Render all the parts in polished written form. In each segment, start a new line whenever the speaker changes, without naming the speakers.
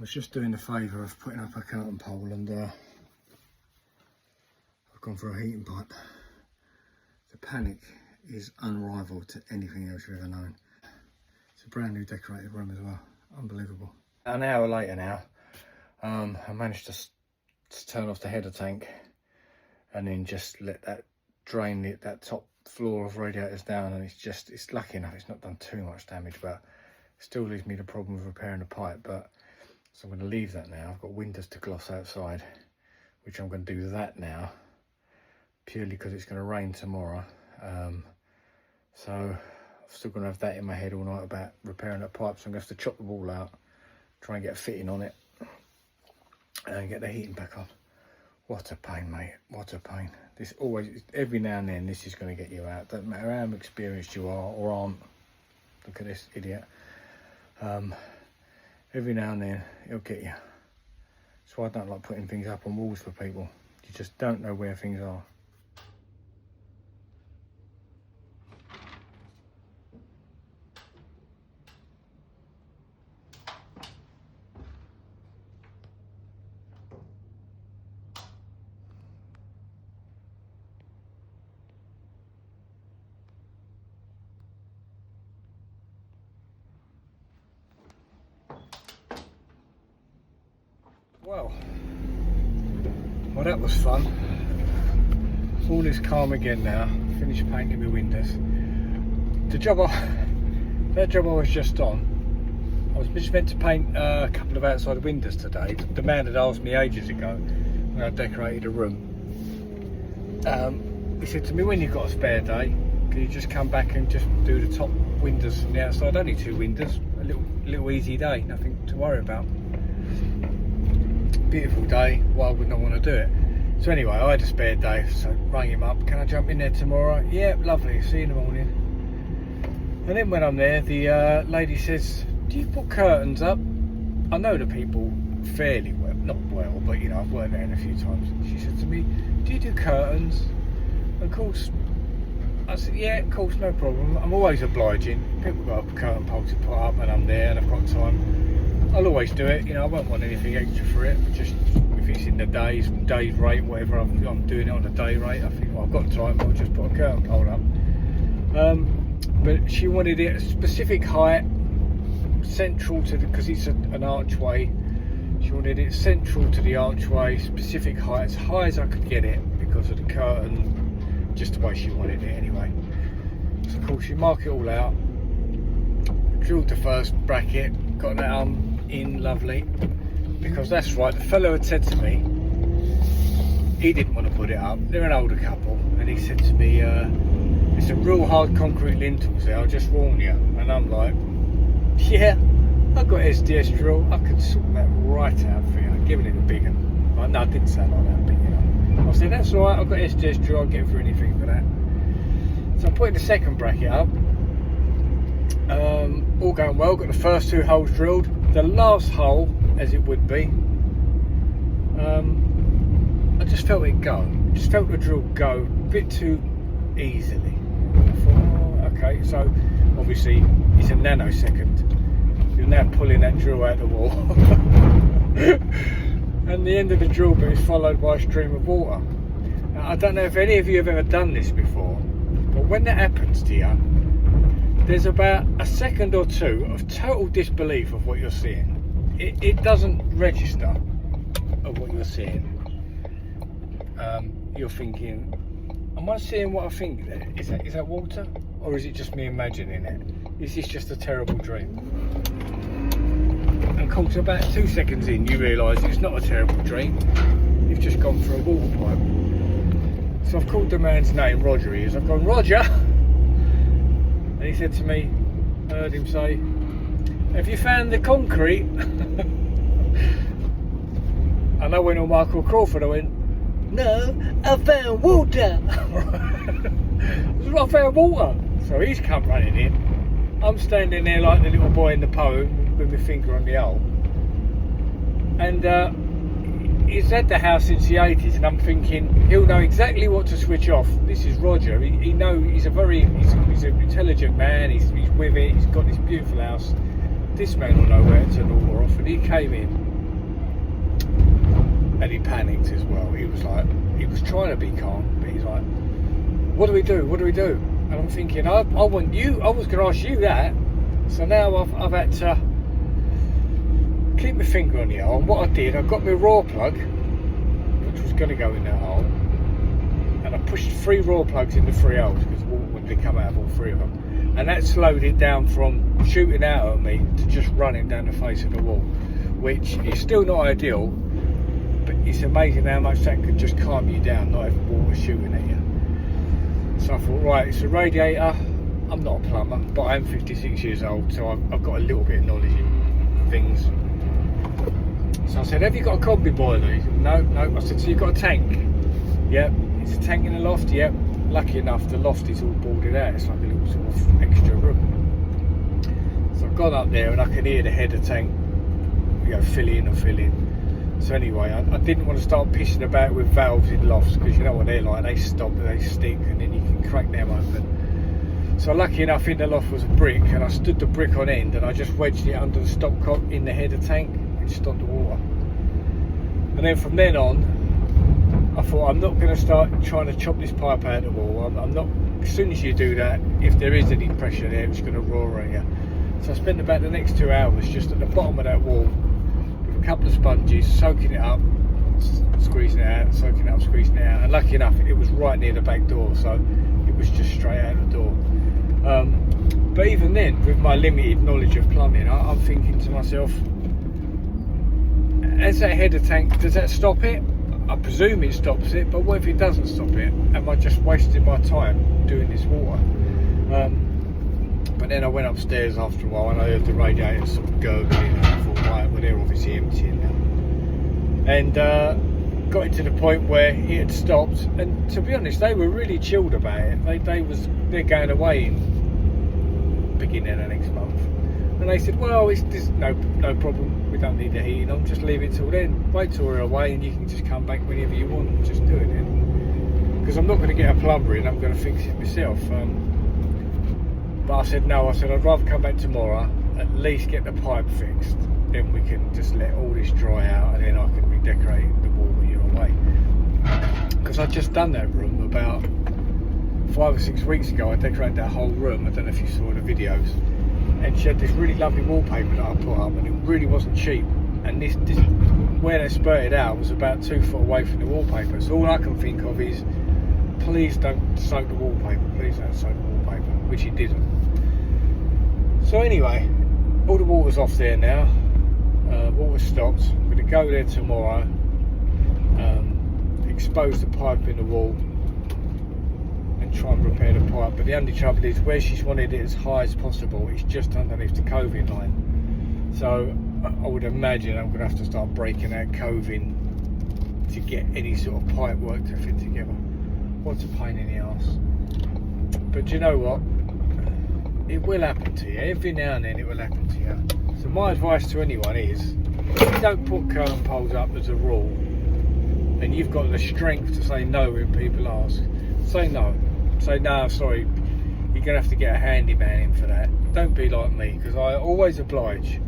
was just doing the favour of putting up a curtain pole, and I've gone for a heating pipe. The panic is unrivaled to anything else you've ever known. It's a brand new decorated room as well. Unbelievable. An hour later now, I managed to turn off the header tank and then just let that drain that top floor of radiators down, and it's lucky enough it's not done too much damage, but it still leaves me the problem of repairing the pipe. But so I'm going to leave that now. I've got windows to gloss outside, which I'm going to do that now purely because it's going to rain tomorrow. So I'm still going to have that in my head all night about repairing that pipe, so I'm going to have to chop the wall out, try and get a fitting on it and get the heating back on. What a pain, mate, what a pain. This always, every now and then, this is going to get you out. Doesn't matter how experienced you are or aren't. Look at this idiot. Every now and then it'll get you. That's why I don't like putting things up on walls for people. You just don't know where things are. Well, that was fun. All is calm again now. Finished painting my windows. That job I was just on, I was just meant to paint a couple of outside windows today. The man had asked me ages ago when I decorated a room. He said to me, when you've got a spare day, can you just come back and just do the top windows from the outside? Only 2 windows, a little easy day, nothing to worry about. Beautiful day, why wouldn't I want to do it? So anyway, I had a spare day, so rang him up, can I jump in there tomorrow? Yeah, lovely, see you in the morning. And then when I'm there, the lady says, do you put curtains up? I know the people fairly well, not well, but you know, I've worked there a few times. She said to me, do you do curtains? Of course, I said, yeah, of course, no problem. I'm always obliging. People got a curtain pole to put up and I'm there and I've got time. I'll always do it, you know, I won't want anything extra for it. Just if it's in the day's rate, whatever, I'm doing it on a day rate. I think, well, I've got time, I'll just put a curtain pole up. But she wanted it a specific height, central to the, because it's an archway. She wanted it central to the archway, specific height, as high as I could get it because of the curtain, just the way she wanted it anyway. So of course, you mark it all out, drilled the first bracket, got that in lovely, because that's right, the fellow had said to me he didn't want to put it up. They're an older couple, and he said to me, it's a real hard concrete lintels there, I'll just warn you. And I'm like, yeah, I've got SDS drill, I could sort that right out for you. I'm giving it a big one. Well, no, I didn't sound like that, but you know, I said, that's alright, I've got SDS drill, I'll get for anything for that. So I'm putting the second bracket up. All going well, got the first 2 holes drilled. The last hole, as it would be, I just felt it go. Just felt the drill go a bit too easily. I thought, oh, okay, so obviously it's a nanosecond. You're now pulling that drill out of the wall. And the end of the drill bit is followed by a stream of water. Now, I don't know if any of you have ever done this before, but when that happens to you, there's about a second or two of total disbelief of what you're seeing. It doesn't register of what you're seeing. You're thinking, am I seeing what I think there? Is that water? Or is it just me imagining it? Is this just a terrible dream? And of course, about 2 seconds in, you realise it's not a terrible dream. You've just gone for a water pipe. So I've called the man's name, Roger he is. I've gone, Roger! And he said to me, I heard him say, have you found the concrete? And I went on Michael Crawford, I went, no, I found water. I found water. So he's come running in. I'm standing there like the little boy in the poem with my finger on the hole. And he's had the house since the 80s, and I'm thinking he'll know exactly what to switch off. This is Roger. He knows, he's an intelligent man. He's with it. He's got this beautiful house. This man will know where to turn the water off. And he came in And he panicked as well. He was trying to be calm, but he's like, what do we do? What do we do? And I'm thinking, I want you, I was going to ask you that. So now I've had to keep my finger on the hole. And what I did, I got my raw plug, which was going to go in that hole. And I pushed 3 raw plugs in the 3 holes because the water wouldn't come out of all 3 of them. And that slowed it down from shooting out at me to just running down the face of the wall, which is still not ideal, but it's amazing how much that could just calm you down, not having water shooting at you. So I thought, right, it's a radiator. I'm not a plumber, but I am 56 years old, so I've got a little bit of knowledge in things. So I said, have you got a combi boiler? He said, no. I said, so you've got a tank? Yep. It's a tank in the loft? Yep. Lucky enough, the loft is all boarded out. It's like a little sort of extra room. So I've gone up there and I can hear the header tank, fill in. So anyway, I didn't want to start pissing about with valves in lofts, because you know what they're like, they stop, they stick, and then you can crack them open. So lucky enough, in the loft was a brick, and I stood the brick on end and I just wedged it under the stopcock in the header tank and stopped the water. And then from then on, I thought, I'm not going to start trying to chop this pipe out of the wall. I'm not. As soon as you do that, if there is any pressure there, it's going to roar at you. So I spent about the next 2 hours just at the bottom of that wall with a couple of sponges, soaking it up, squeezing it out, soaking it up, squeezing it out. And lucky enough, it was right near the back door, so it was just straight out the door. But even then, with my limited knowledge of plumbing, I'm thinking to myself, as that header tank, does that stop it? I presume it stops it, but what if it doesn't stop it? Am I just wasting my time doing this water? But then I went upstairs after a while and I heard the radiator sort of gurgling, and I thought, right, well, they're obviously emptying now. And got it to the point where it had stopped, and to be honest, they were really chilled about it. They're going away in beginning of next month. And they said, well, there's no problem, we don't need the heating on, just leave it till then. Wait till we're away and you can just come back whenever you want and just do it then. Because I'm not going to get a plumber in, I'm going to fix it myself. But I said, no, I'd rather come back tomorrow, at least get the pipe fixed. Then we can just let all this dry out and then I can redecorate the wall when you're away. Because I'd just done that room about 5 or 6 weeks ago. I decorated that whole room, I don't know if you saw the videos. And she had this really lovely wallpaper that I put up, and it really wasn't cheap. And this where they spurted out was about 2 foot away from the wallpaper. So all I can think of is, please don't soak the wallpaper, please don't soak the wallpaper, which it didn't. So anyway, all the water's off there now. Water stopped. I'm going to go there tomorrow, expose the pipe in the wall, and try and repair the pipe. But the only trouble is, where she's wanted it as high as possible, it's just underneath the coving line. So I would imagine I'm going to have to start breaking out coving to get any sort of pipe work to fit together. What's a pain in the arse. But you know what? It will happen to you. Every now and then it will happen to you. So my advice to anyone is, if you don't put curtain poles up as a rule, and you've got the strength to say no when people ask, say no. Say, no, sorry, you're going to have to get a handyman in for that. Don't be like me, because I always oblige.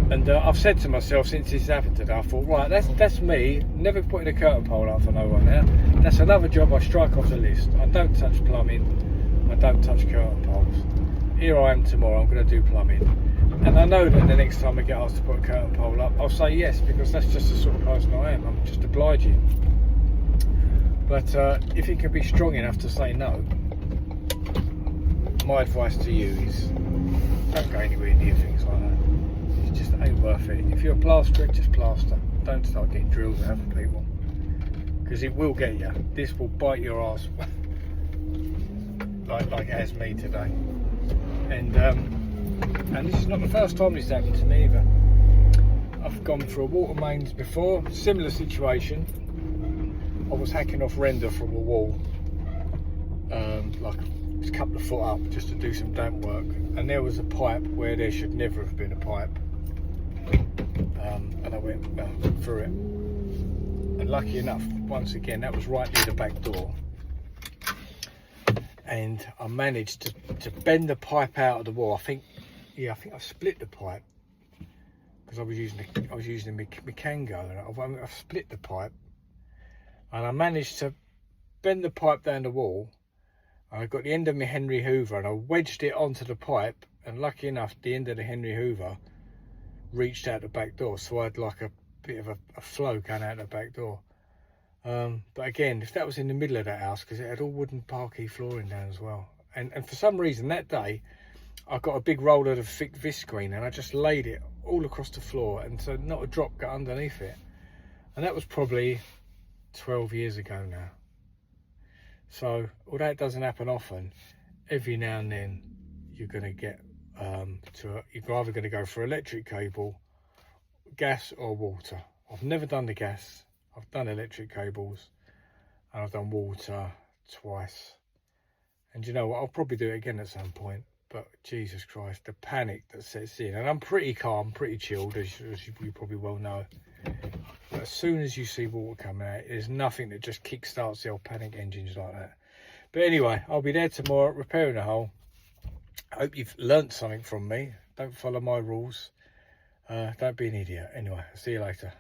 And I've said to myself since this happened today, I thought, right, that's me, never putting a curtain pole up for no one now. That's another job I strike off the list. I don't touch plumbing, I don't touch curtain poles. Here I am tomorrow, I'm going to do plumbing. And I know that the next time I get asked to put a curtain pole up, I'll say yes, because that's just the sort of person I am. I'm just obliging. But if you can be strong enough to say no, my advice to you is, don't go anywhere near things like that. It just ain't worth it. If you're a plasterer, just plaster. Don't start getting drills out of people, because it will get you. This will bite your ass like it has me today. And this is not the first time this happened to me either. I've gone through water mains before, similar situation. I was hacking off render from a wall, like a couple of foot up, just to do some damp work, and there was a pipe where there should never have been a pipe, and I went through it, and lucky enough, once again, that was right near the back door, and I managed to bend the pipe out of the wall. I think I split the pipe, because I was using my Kango, and I've split the pipe, and I managed to bend the pipe down the wall. And I got the end of my Henry Hoover and I wedged it onto the pipe, and lucky enough the end of the Henry Hoover reached out the back door, so I had like a bit of a flow going out the back door. But again, if that was in the middle of that house, because it had all wooden parquet flooring down as well, and for some reason that day I got a big roll of thick visqueen and I just laid it all across the floor, and so not a drop got underneath it. And that was probably 12 years ago now. So although it doesn't happen often, every now and then you're going to get you're either going to go for electric cable, gas or water. I've never done the gas. I've done electric cables and I've done water twice. And you know what, I'll probably do it again at some point. But Jesus Christ, the panic that sets in. And I'm pretty calm, pretty chilled, as you probably well know. But as soon as you see water coming out, there's nothing that just kick-starts the old panic engines like that. But anyway, I'll be there tomorrow repairing the hole. I hope you've learnt something from me. Don't follow my rules. Don't be an idiot. Anyway, I'll see you later.